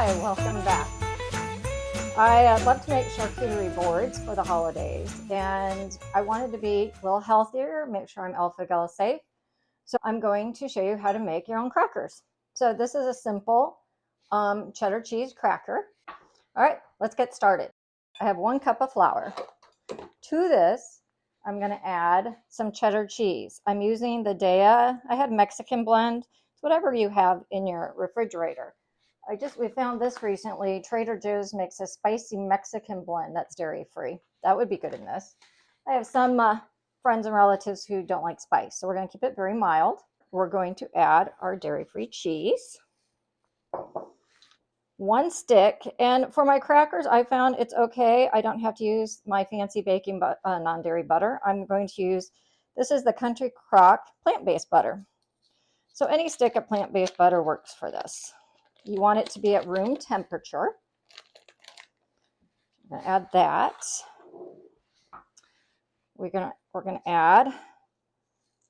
Hi, welcome back. I love to make charcuterie boards for the holidays, and I wanted to be a little healthier, make sure I'm AlphaGal safe. So I'm going to show you how to make your own crackers. So this is a simple cheddar cheese cracker. All right, let's get started. I have 1 cup of flour. To this, I'm going to add some cheddar cheese. I'm using the Daya. I had Mexican blend. It's whatever you have in your refrigerator. We found this recently. Trader Joe's makes a spicy Mexican blend that's dairy-free. That would be good in this. I have some friends and relatives who don't like spice, so we're going to keep it very mild. We're going to add our dairy-free cheese. 1 stick, and for my crackers, I found it's okay. I don't have to use my fancy baking non-dairy butter. I'm going to use, this is the Country Crock plant-based butter. So any stick of plant-based butter works for this. You want it to be at room temperature. I'm going to add that. We're going to add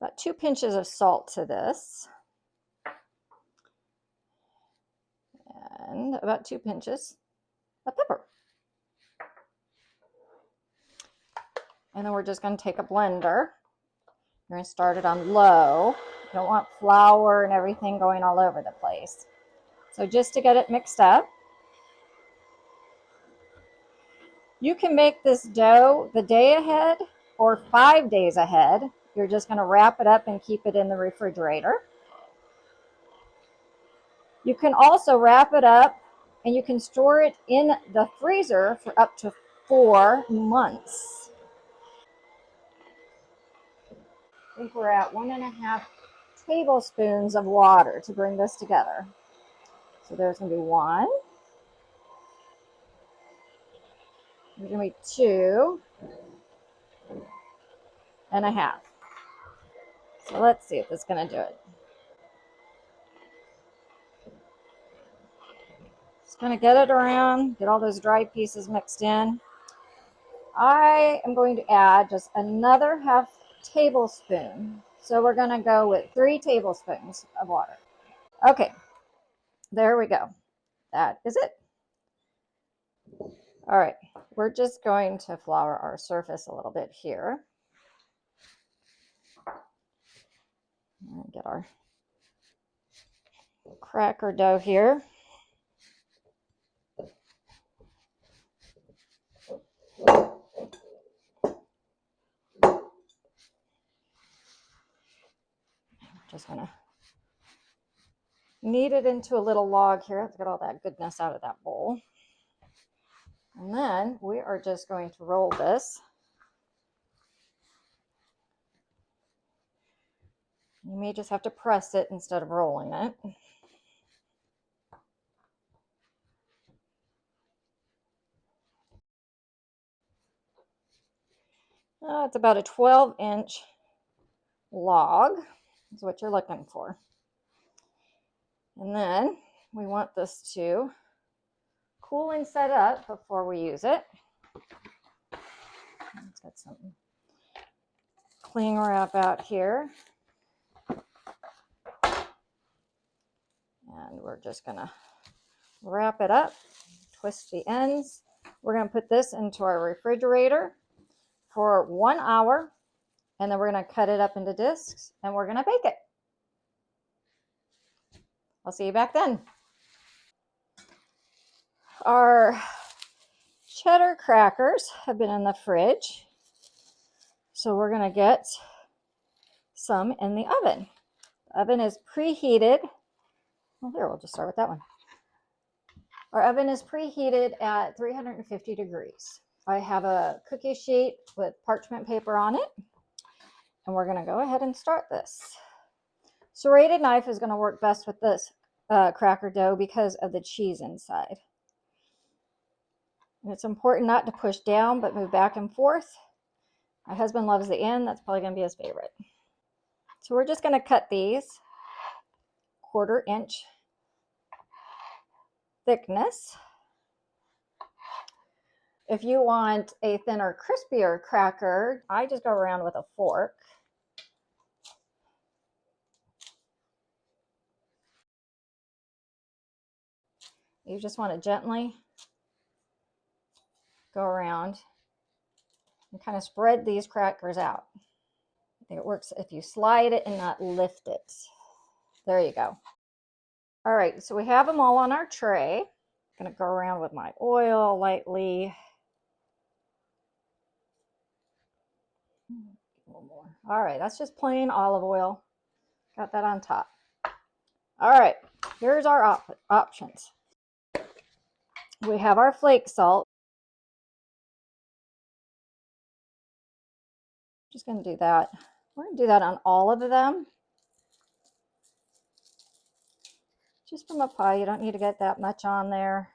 about 2 pinches of salt to this. And about 2 pinches of pepper. And then we're just going to take a blender. You're going to start it on low. You don't want flour and everything going all over the place. So just to get it mixed up. You can make this dough the day ahead or 5 days ahead. You're just going to wrap it up and keep it in the refrigerator. You can also wrap it up and you can store it in the freezer for up to 4 months. I think we're at 1.5 tablespoons of water to bring this together. So there's going to be 1. There's going to be 2.5. So let's see if it's going to do it. Just going to get it around, get all those dry pieces mixed in. I am going to add just another 1/2 tablespoon. So we're going to go with 3 tablespoons of water. Okay, there we go. That is it. All right, we're just going to flour our surface a little bit here. Get our cracker dough here. Just gonna knead it into a little log here. Let's get all that goodness out of that bowl. And then we are just going to roll this. You may just have to press it instead of rolling it. It's about a 12-inch log is what you're looking for. And then we want this to cool and set up before we use it. Let's get some cling wrap out here. And we're just going to wrap it up, twist the ends. We're going to put this into our refrigerator for 1 hour, and then we're going to cut it up into discs, and we're going to bake it. I'll see you back then. Our cheddar crackers have been in the fridge, so we're going to get some in the oven. The oven is preheated. Well, here, we'll just start with that one. Our oven is preheated at 350 degrees. I have a cookie sheet with parchment paper on it, and we're going to go ahead and start this. Serrated knife is going to work best with this cracker dough because of the cheese inside. And it's important not to push down, but move back and forth. My husband loves the end. That's probably going to be his favorite. So we're just going to cut these 1/4 inch thickness. If you want a thinner, crispier cracker, I just go around with a fork. You just want to gently go around and kind of spread these crackers out. I think it works if you slide it and not lift it. There you go. All right, so we have them all on our tray. I'm going to go around with my oil lightly. A little more. All right, that's just plain olive oil. Got that on top. All right, here's our options. We have our flake salt. Just going to do that. We're going to do that on all of them. Just from a pie, you don't need to get that much on there.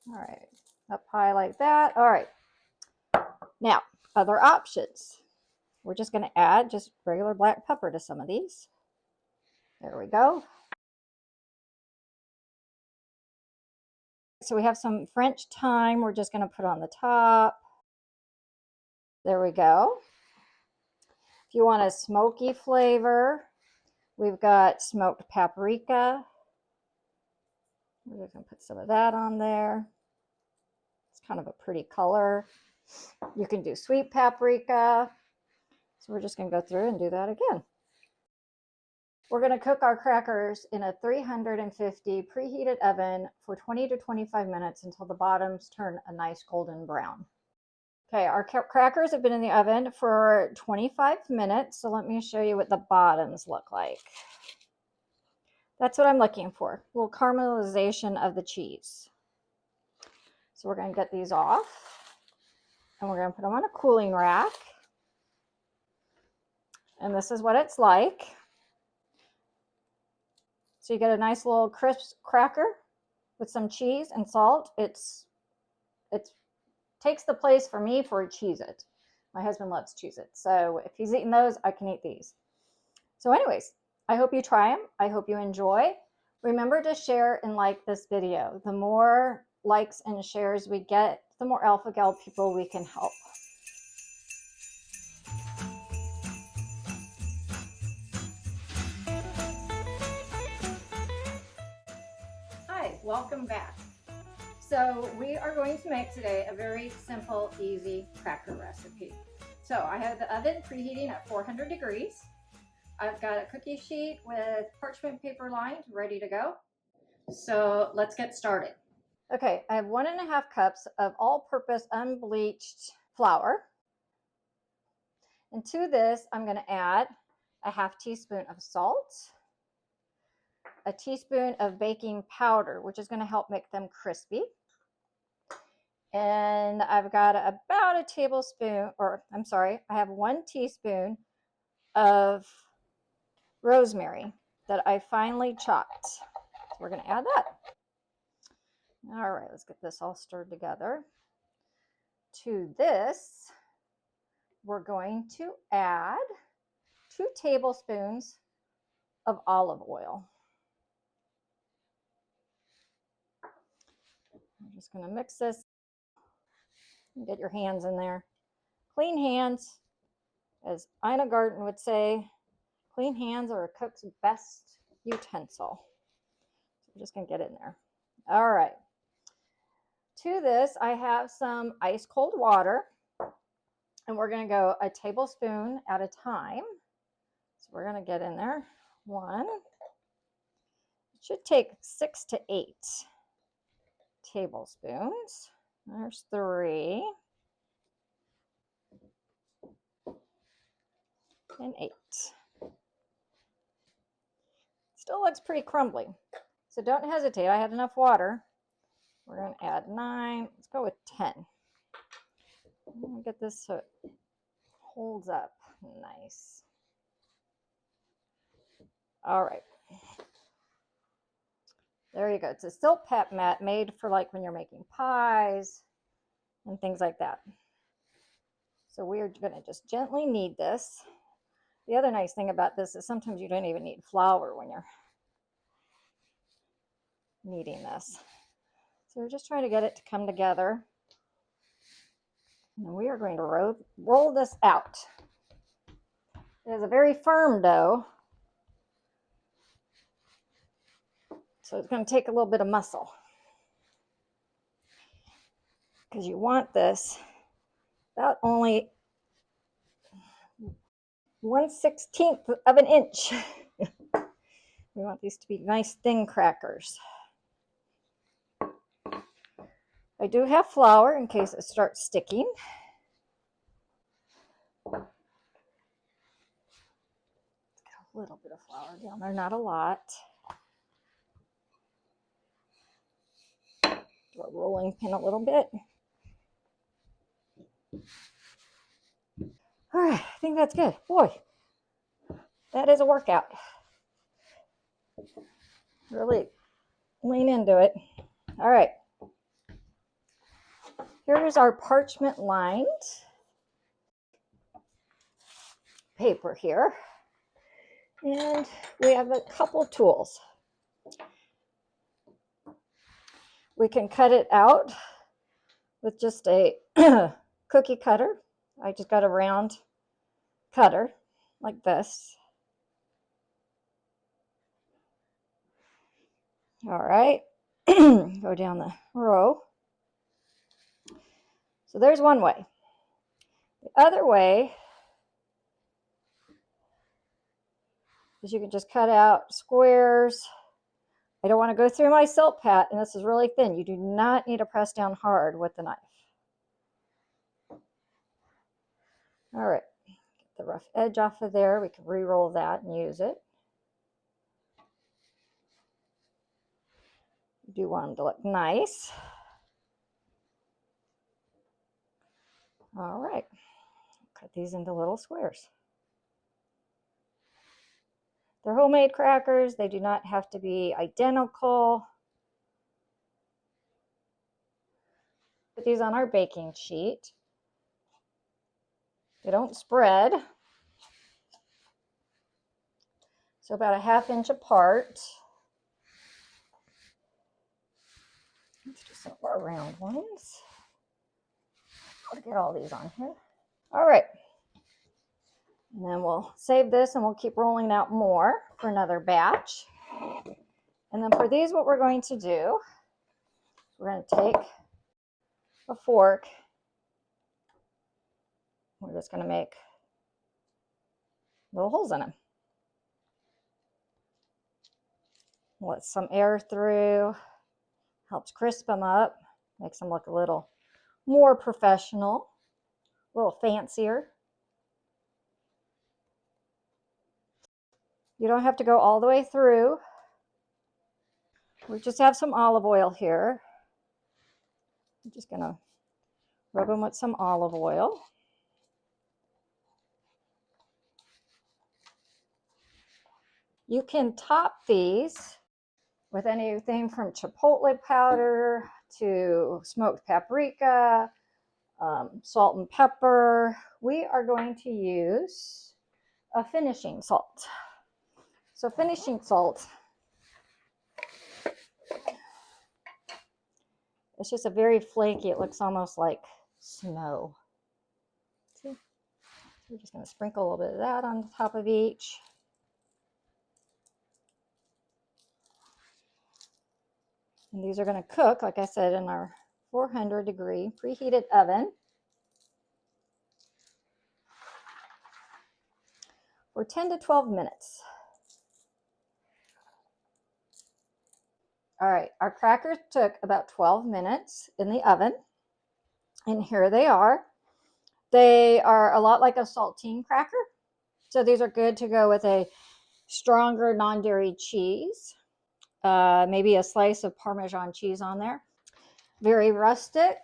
All right, up high like that. All right, now other options. We're just going to add just regular black pepper to some of these. There we go. So we have some French thyme we're just going to put on the top. There we go. If you want a smoky flavor, we've got smoked paprika. We're just going to put some of that on there. It's kind of a pretty color. You can do sweet paprika. So we're just going to go through and do that again. We're going to cook our crackers in a 350 preheated oven for 20 to 25 minutes until the bottoms turn a nice golden brown. Okay, our crackers have been in the oven for 25 minutes, so let me show you what the bottoms look like. That's what I'm looking for, a little caramelization of the cheese. So we're going to get these off, and we're going to put them on a cooling rack. And this is what it's like. So you get a nice little crisp cracker with some cheese and salt. It takes the place for me for a Cheez-It. My husband loves Cheez-It. So if he's eating those, I can eat these. So anyways, I hope you try them. I hope you enjoy. Remember to share and like this video. The more likes and shares we get, the more AlphaGal people we can help. Hi, welcome back. So we are going to make today a very simple, easy cracker recipe. So I have the oven preheating at 400 degrees. I've got a cookie sheet with parchment paper lined, ready to go. So let's get started. Okay, I have 1.5 cups of all-purpose unbleached flour. And to this, I'm going to add a 1/2 teaspoon of salt, a teaspoon of baking powder, which is going to help make them crispy. And I've got about a tablespoon, or I'm sorry, I have 1 teaspoon of rosemary that I finely chopped. So we're going to add that. All right, let's get this all stirred together. To this, we're going to add 2 tablespoons of olive oil. I'm just going to mix this. Get your hands in there. Clean hands, as Ina Garten would say, clean hands are a cook's best utensil. So we're just going to get in there. All right. To this, I have some ice cold water, and we're going to go a tablespoon at a time. So we're going to get in there. 1. It should take 6 to 8 tablespoons. There's 3. And 8. Still looks pretty crumbly. So don't hesitate. I had enough water. We're going to add 9. Let's go with 10. I'm going to get this so it holds up nice. All right. There you go. It's a silk pep mat made for like when you're making pies and things like that. So we're going to just gently knead this. The other nice thing about this is sometimes you don't even need flour when you're kneading this. So we're just trying to get it to come together. And we are going to roll this out. It is a very firm dough. So it's going to take a little bit of muscle because you want this about only 1/16 of an inch. We want these to be nice thin crackers. I do have flour in case it starts sticking. Let's get a little bit of flour down there, not a lot. Do a rolling pin a little bit. All right, I think that's good. Boy, that is a workout. Really lean into it. All right. Here's our parchment lined paper here. And we have a couple tools. We can cut it out with just a cookie cutter. I just got a round cutter like this. All right, go down the row. So there's one way. The other way is you can just cut out squares. I don't want to go through my silk pat, and this is really thin. You do not need to press down hard with the knife. All right, get the rough edge off of there. We can re-roll that and use it. You do want them to look nice. All right, cut these into little squares. They're homemade crackers. They do not have to be identical. Put these on our baking sheet. They don't spread. So about a 1/2 inch apart. Let's do some of our round ones. I'll get all these on here. All right. And then we'll save this and we'll keep rolling out more for another batch. And then for these, what we're going to do, we're going to take a fork. We're just going to make little holes in them. Let some air through. Helps crisp them up. Makes them look a little more professional, a little fancier. You don't have to go all the way through. We just have some olive oil here. I'm just going to rub them with some olive oil. You can top these with anything from chipotle powder to smoked paprika, salt and pepper. We are going to use a finishing salt. So finishing salt, it's just a very flaky, it looks almost like snow. See? So we're just going to sprinkle a little bit of that on top of each. And these are going to cook, like I said, in our 400-degree preheated oven for 10 to 12 minutes. All right, our crackers took about 12 minutes in the oven, and here they are. They are a lot like a saltine cracker, so these are good to go with a stronger non-dairy cheese, maybe a slice of Parmesan cheese on there. Very rustic.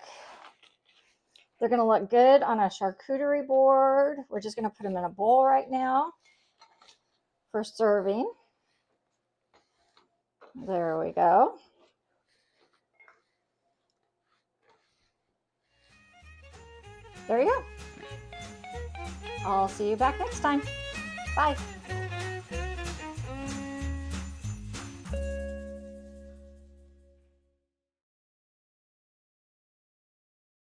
They're going to look good on a charcuterie board. We're just going to put them in a bowl right now for serving. There we go. There you go. I'll see you back next time. Bye.